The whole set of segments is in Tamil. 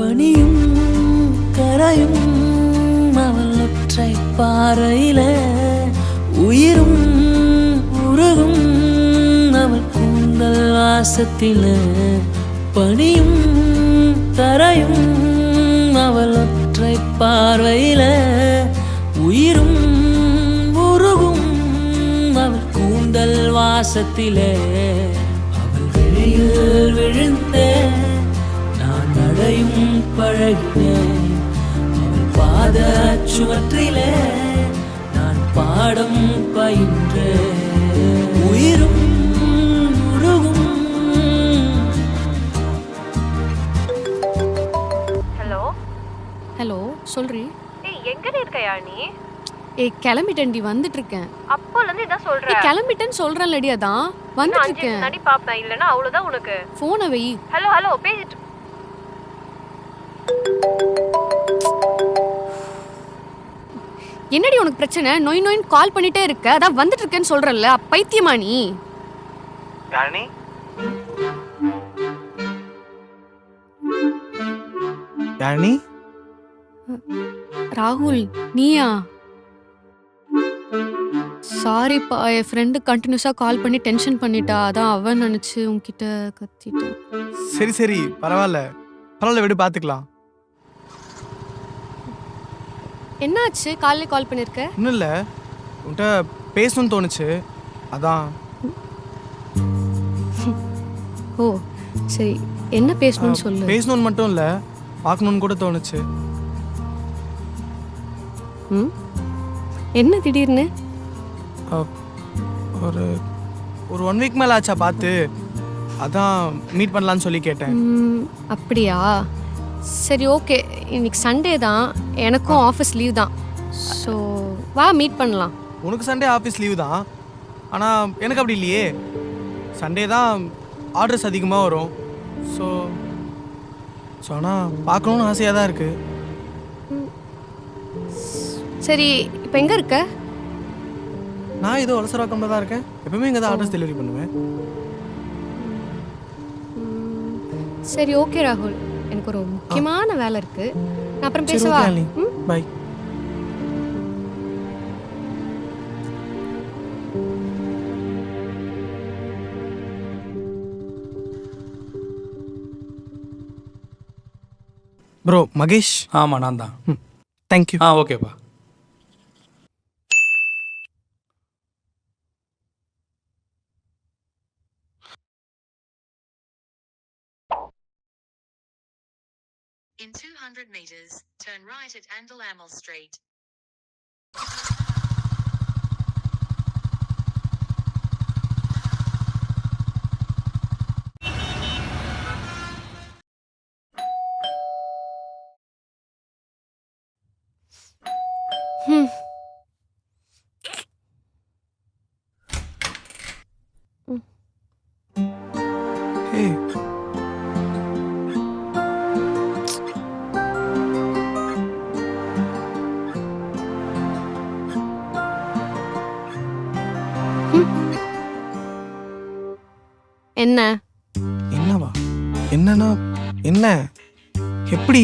பனியும் கரையும் அவள் ஒற்றை பாறையில உயிரும் உருகும் அவள் கூந்தல் வாசத்தில பனியும் கரையும் அவள் ஒற்றை பார்வையில உயிரும் உருகும் அவள் கூந்தல் வாசத்திலே அவள் வெளியில் விழுந்த நான் நடையும் பழகினேன் அவள் பாத சுவற்றிலே நான் பாடம் பயின்றேன் உயிரும் உருகும். ஹலோ ஹலோ சொல்றி. ஏய் எங்கடி இருக்கயா நீ? ஏய் கிளம்பிட்டேன்டி, வந்துட்டு இருக்கேன். அப்போல இருந்து இதான் சொல்றேன். ஏய் கிளம்பிட்டேன்னு சொல்றேன்லடி, அதான் வந்துட்டு இருக்கேன். நடி பாப்பேன், இல்லனா அவ்வளவுதான் உனக்கு. போனை வை. ஹலோ ஹலோ பேசிட்டு என்னடி உனக்கு பிரச்சனை? நோய் நோயின்னு கால் பண்ணிட்டே இருக்க, அதான் வந்துட்டு இருக்கேன்னு சொல்றேன்ல. பைத்தியமா நீ? யாழினி யாழினி ராகுல் நீயா? சாரிப்பா, என் ஃப்ரெண்டு கண்டினியூஸாக கால் பண்ணி டென்ஷன் பண்ணிட்டா, அதான் அவன் நினச்சி உன்கிட்ட கத்திட்டேன். சரி சரி பரவாயில்ல பரவாயில்ல, விடு பார்த்துக்கலாம். என்னாச்சு காலையில கால் பண்ணியிருக்க? ஒன்றும் இல்லை, உன்கிட்ட பேசணும்னு தோணுச்சு, அதான். ஓ சரி, என்ன பேசணும்னு சொல்லு. பேசணும்னு மட்டும் இல்லை, பார்க்கணுன்னு கூட தோணுச்சு. ம் என்ன திடீர்னு? ஒரு ஒரு 1 வீக் மேலே ஆச்சா பார்த்து, அதான் மீட் பண்ணலான்னு சொல்லி கேட்டேன். அப்படியா? சரி ஓகே, இன்னைக்கு சண்டே தான், எனக்கும் ஆஃபீஸ் லீவ் தான். ஸோ வா மீட் பண்ணலாம். உனக்கு சண்டே ஆஃபீஸ் லீவு தான், ஆனால் எனக்கு அப்படி இல்லையே. சண்டே தான் ஆர்டர்ஸ் அதிகமாக வரும். ஸோ ஆனால் பார்க்கணுன்னு ஆசையாக தான் இருக்குது. சரி இப்போ எங்கே இருக்க? நான் ஏதோ அவசரவாக்கம்ல தான் இருக்கேன். எப்பவுமே இங்கே தான் ஆர்டர்ஸ் டெலிவரி பண்ணுவேன். சரி ஓகே ராகுல், எனக்கு ஒரு முக்கியமான வேலை இருக்கு, நான் அப்புறம் பேசவா? பை. ப்ரோ மகேஷ். ஆமாம் நான் தான். தேங்க்யூ. ஓகேப்பா. In 200 meters, turn right at Andalamal Street. Hey. என்ன? என்னவா? என்னன்னா என்ன? எப்படி?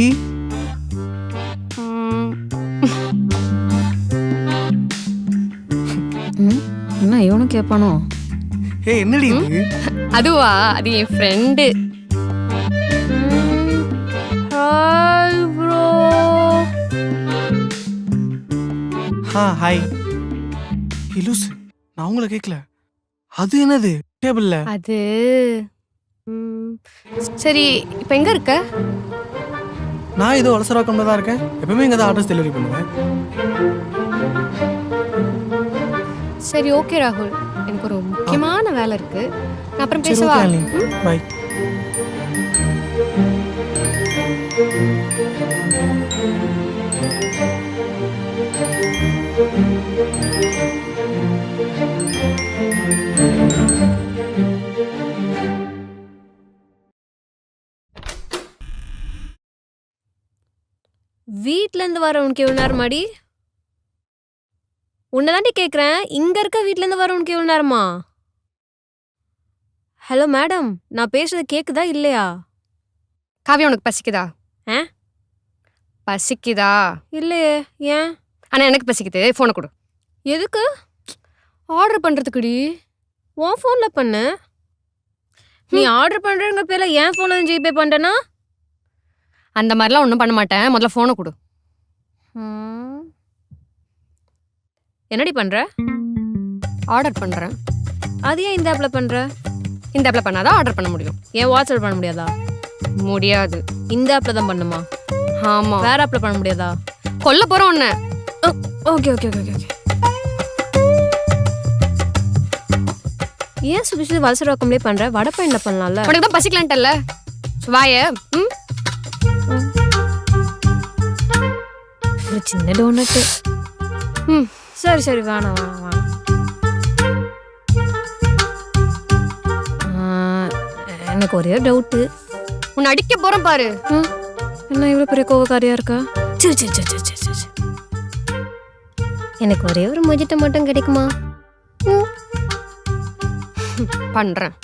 என்ன இவனும் கேட்பானோ? ஏய் என்னடி இது? அதுவா, அது என் ஃப்ரெண்டு. Hi bro. ஹாய். இலுஸ், நான் உங்களை கேட்கல. அது என்னது டேபிள்ல? அது சரி, இப்போ எங்க இருக்க? நான் ஏதோ அவசரவாக்கம்ல தான் இருக்கேன். எப்பவுமே இங்கே தான் ஆர்டர்ஸ் டெலிவரி பண்ணுவேன். சரி ஓகே ராகுல், எனக்கு ஒரு முக்கியமான வேலை இருக்கு, நான் அப்புறம் பேசவா? பை. வீட்ல இருந்து வரவனுக்கு எவ்வளவு நேரமாடி? உன்னதாண்டி கேக்குறேன், இங்க இருக்க வீட்ல இருந்து வரவனுக்கு எவ்வளவு நேரமா? ஹலோ மேடம், நான் பேசுறது கேக்குதா இல்லையா? காவியா, உனக்கு பசிக்குதா? ஆ பசிக்குதா? இல்லையே, ஏன்? ஆனால் எனக்கு பசிக்குது, ஃபோனை கொடு. எதுக்கு? ஆர்டர் பண்ணுறதுக்குடி. உன் ஃபோனில் பண்ணு. நீ ஆர்டர் பண்ணுறங்க பேரில் என் ஃபோனில் ஜிபே பண்ணுறேன்னா? அந்த மாதிரிலாம் ஒன்றும் பண்ண மாட்டேன், முதல்ல ஃபோனை கொடு. என்னடி பண்ணுற? ஆர்டர் பண்ணுறேன். அது ஏன் இந்த ஆப்பில் பண்ணுற? இந்த ஆப்பில் பண்ணாதான் ஆர்டர் பண்ண முடியும். ஏன் வாட்ஸ்அப் பண்ண முடியாதா? முடியாது. இந்த ஆப்பில் தான் பண்ணுமா? ஆமாம். வேற ஆப்பில் பண்ண முடியாதா? கொல்ல போகிறோம் ஒன்று. Okay okay okay okay. ஏன் சுபிச்சு வலசர வக்கம்லே பண்ணுற? வடப்பயனில் பண்ணலாம்ல. உனக்கு தான் பசிக்கலான்ட்டல்ல, வாய. ம், ஒரு சின்ன டோனட்டு. ம். சரி சரி, வேணாம் வேணாம் வேணாம். எனக்கு ஒரே டவுட்டு. உன்னை அடிக்க போகிறேன் பாரு. என்ன இவ்வளோ பெரிய கோவக்காரியா இருக்கா? சரி சரி சரி சரி சரி சரி. எனக்கு ஒரே ஒரு மொஜிட்டோ மட்டும் கிடைக்குமா? பண்ணுறேன்.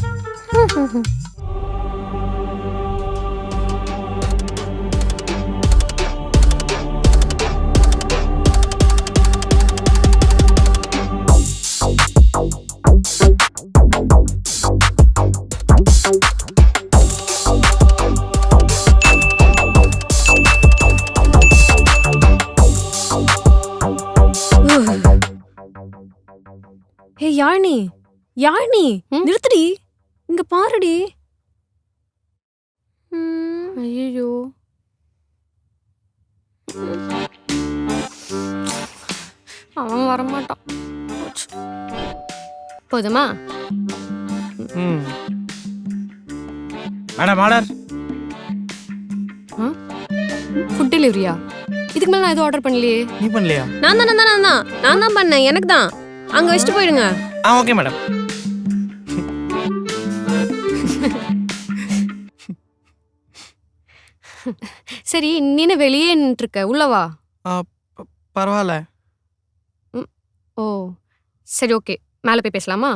ஹே யாழினி, யாழினி, நிறுத்துடி. இங்க பாருடி. ஐயோ, அவன் வரமாட்டான். போதுமா? Madam order. ஃபுட் டெலிவரியா? இதுக்கு மேலே நான் எதுவும் ஆர்டர் பண்ணலையே. நீ பண்ணலையா? நான் தான் பண்ணேன். எனக்கு தான். அங்க வச்சுட்டு போயிடுங்க. Okay madam. சரி, நீனு வெளியே நின்றுருக்க, உள்ளவா? பரவாயில்ல. ஓ சரி, ஓகே. மேலே போய் பேசலாமா?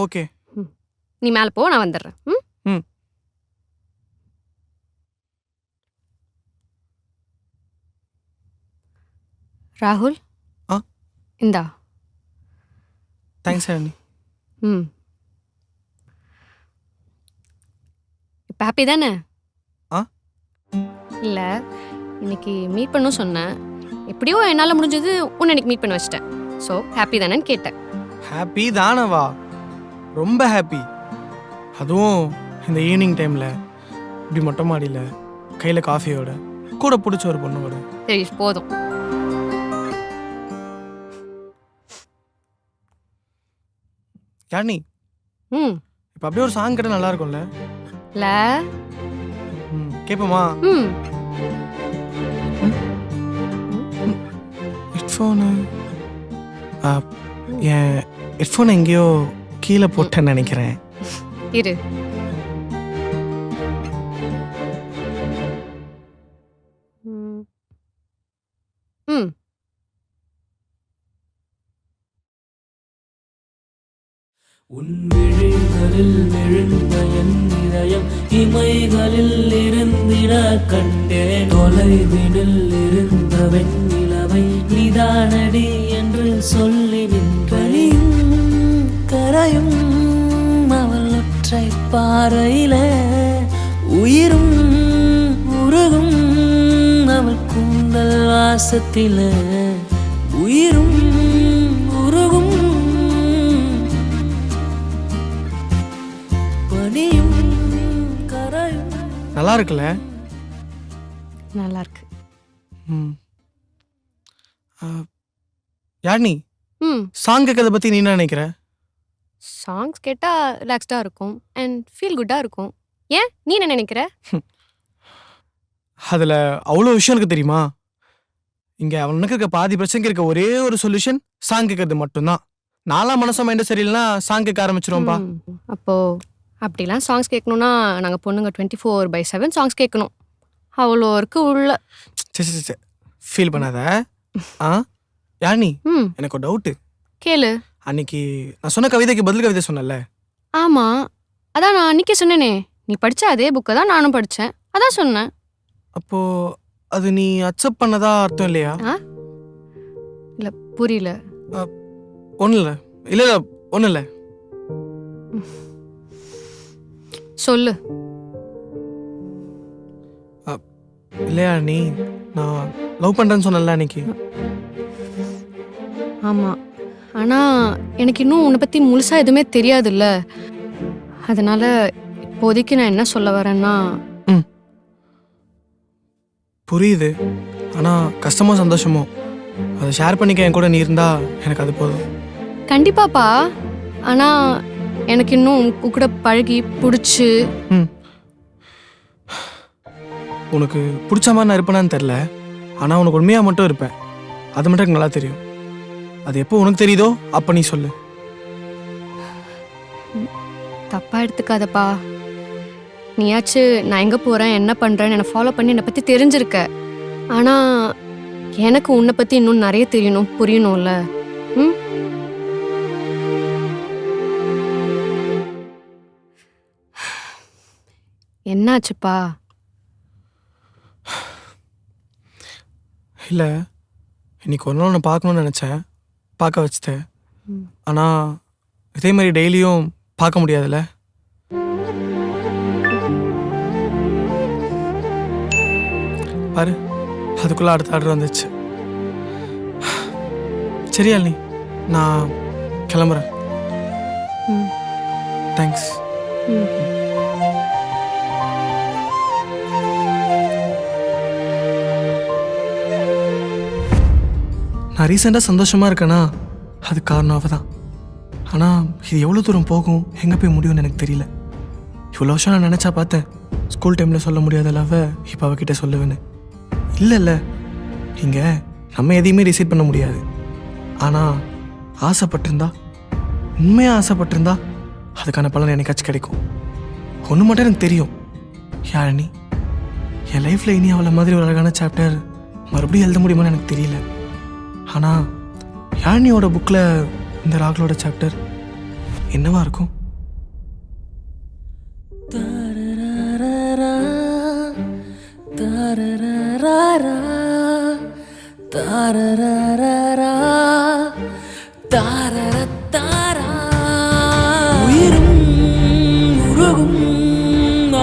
ஓகே. நீ மேலே போ, நான் வந்துடுறேன். ம். ராகுல், இந்தா. தேங்க்ஸ் அண்ணி. இப்போ ஹாப்பி தானே? ஆ இல்லை, இன்னைக்கு மீட் பண்ணும் சொன்னேன். எப்படியோ என்னால் முடிஞ்சது உன்னை இன்னைக்கு மீட் பண்ண வச்சிட்டேன். ஸோ ஹாப்பி தானேன்னு கேட்டேன். ஹாப்பி தானவா? ரொம்ப ஹாப்பி. அதுவும் இந்த ஈவினிங் டைமில் இப்படி மொட்டை மாடியில் கையில் காஃபியோட கூட பிடிச்ச ஒரு பொண்ணோட. சரி போதும். யானி, இப்போ அப்படியே ஒரு சாங் கேட்டால் நல்லா இருக்கும்ல? இல்லை, கேட்போமா? ஹெட்ஃபோனு என் ஹெட்ஃபோனை எங்கேயோ கீழே போட்டேன்னு நினைக்கிறேன். இரு. உன் விழிகளில் விழுந்த என் இதயம் இமைகளில் இருந்திட கண்டேன். தொலைவினில் இருந்த வெண்ணிலவை நிதானடி என்று சொல்லி நின்றேன். கரையும் அவள் ஒற்றை பாறையில உயிரும் உருகும் அவள் கூந்தல் வாசத்தில உயிரும் உருகும் பனியும் கரையும். நல்லா இருக்குல்ல? நல்லா இருக்கு. யானி, சாங் கேட்கறத பற்றி நீ என்ன நினைக்கிற? சாங்ஸ் கேட்டால் ரிலாக்ஸ்டாக இருக்கும் அண்ட் ஃபீல் குட்டாக இருக்கும். ஏன், நீ என்ன நினைக்கிற? அதில் அவ்வளோ விஷயம் இருக்கு தெரியுமா? இங்கே அவனுக்கு இருக்க பாதி பிரச்சனைக்கு இருக்க ஒரே ஒரு சொல்யூஷன் சாங் கேட்கறது மட்டும்தான். நாலாம் மனசம் மைண்ட் சரியில்லைனா சாங் கேட்க ஆரம்பிச்சிருவோம்ப்பா. அப்போது அப்படிலாம் சாங்ஸ் கேட்கணுன்னா நாங்கள் பொண்ணுங்க 24/7 சாங்ஸ் கேட்கணும். அவ்வளோ இருக்கு உள்ள. சரி சரி சரி, ஃபீல் பண்ணாத. யானி, எனக்கு ஒரு டவுட்டு. கேளு. அன்னைக்கு நான் சொன்ன கவிதைக்கு பதில் கவிதை சொன்னல? ஆமாம், அதான் நான் அன்றைக்கே சொன்னேனே. நீ படித்த அதே புக்கை தான் நானும் படித்தேன், அதான் சொன்னேன். அப்போ அது நீ அக்செப்ட் பண்ணதா அர்த்தம் இல்லையா? இல்லை புரியல. ஒன்றும் இல்லை இல்லை இல்லை ஒன்றும் இல்லை. சொல்லு. இல்லையா நீ நான் லவ் பண்ணுறேன்னு சொன்னல அன்னைக்கு. ஆமாம், ஆனால் எனக்கு இன்னும் உன்னை பற்றி முழுசாக எதுவுமே தெரியாதுல்ல. அதனால் இப்போதைக்கு நான் என்ன சொல்ல வரேன்னா, புரியுது. ஆனால் கஷ்டமோ சந்தோஷமோ அதை ஷேர் பண்ணிக்க என் கூட நீ இருந்தா எனக்கு அது போதும். கண்டிப்பாப்பா. ஆனால் எனக்கு இன்னும் உன் கூட பழகி பிடிச்சி. உனக்கு பிடிச்ச மாதிரி நான் இருப்பேனான்னு தெரில, ஆனால் உனக்கு உண்மையாக மட்டும் இருப்பேன். அது மட்டும் எனக்கு நல்லா தெரியும். அது எப்போ உனக்கு தெரியுதோ அப்போ நீ சொல்லு. தப்பாக எடுத்துக்காதப்பா. நீயாச்சு நான் எங்கே போகிறேன் என்ன பண்ணுறேன்னு என்னை ஃபாலோ பண்ணி என்னை பற்றி தெரிஞ்சிருக்க. ஆனால் எனக்கு உன்னை பற்றி இன்னும் நிறைய தெரியணும், புரியணும்ல. ம் என்னாச்சுப்பா? இல்லை, இன்னைக்கு ஒரு நாள் உன்னை பார்க்கணுன்னு நினச்சேன், பார்க்க வச்சுட்டேன். ஆனால் இதே மாதிரி டெய்லியும் பார்க்க முடியாதுல்ல. பாரு, அதுக்குள்ளே அடுத்த ஆர்டர் வந்துச்சு. சரியா நீ, நான் கிளம்புறேன். ம் தேங்க்ஸ். ம் நான் ரீசெண்டாக சந்தோஷமாக இருக்கேன்னா அது காரணம் அவள் தான். ஆனால் இது எவ்வளோ தூரம் போகும், எங்கே போய் முடியும்னு எனக்கு தெரியல. இவ்வளோ வருஷம் நான் நினச்சா பார்த்தேன் ஸ்கூல் டைமில் சொல்ல முடியாத லவ்வை இப்போ அவகிட்ட சொல்லுவேன்னு. இல்லை இங்கே நம்ம எதையுமே டிசைட் பண்ண முடியாது. ஆனால் ஆசைப்பட்டிருந்தா, உண்மையாக ஆசைப்பட்டிருந்தா அதுக்கான பலன் எனக்காச்சும் கிடைக்கும். ஒன்று மட்டும் எனக்கு தெரியும், யாழினி என் லைஃப்பில் இனி அவளை மாதிரி ஒரு அழகான சாப்டர் மறுபடியும் எழுத முடியுமான்னு எனக்கு தெரியல. ஆனால் யாழினியோட புக்கில் இந்த ராகுலோட சாப்டர் என்னவா இருக்கும்? உயிரும் உருகும்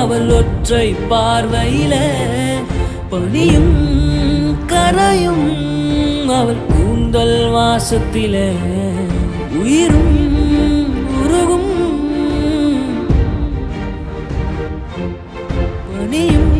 அவள் ஒற்றை பார்வையில, பனியும் கரையும் அவள் கூந்தல் வாசத்தில. உயிரும் உருகும் பனியும்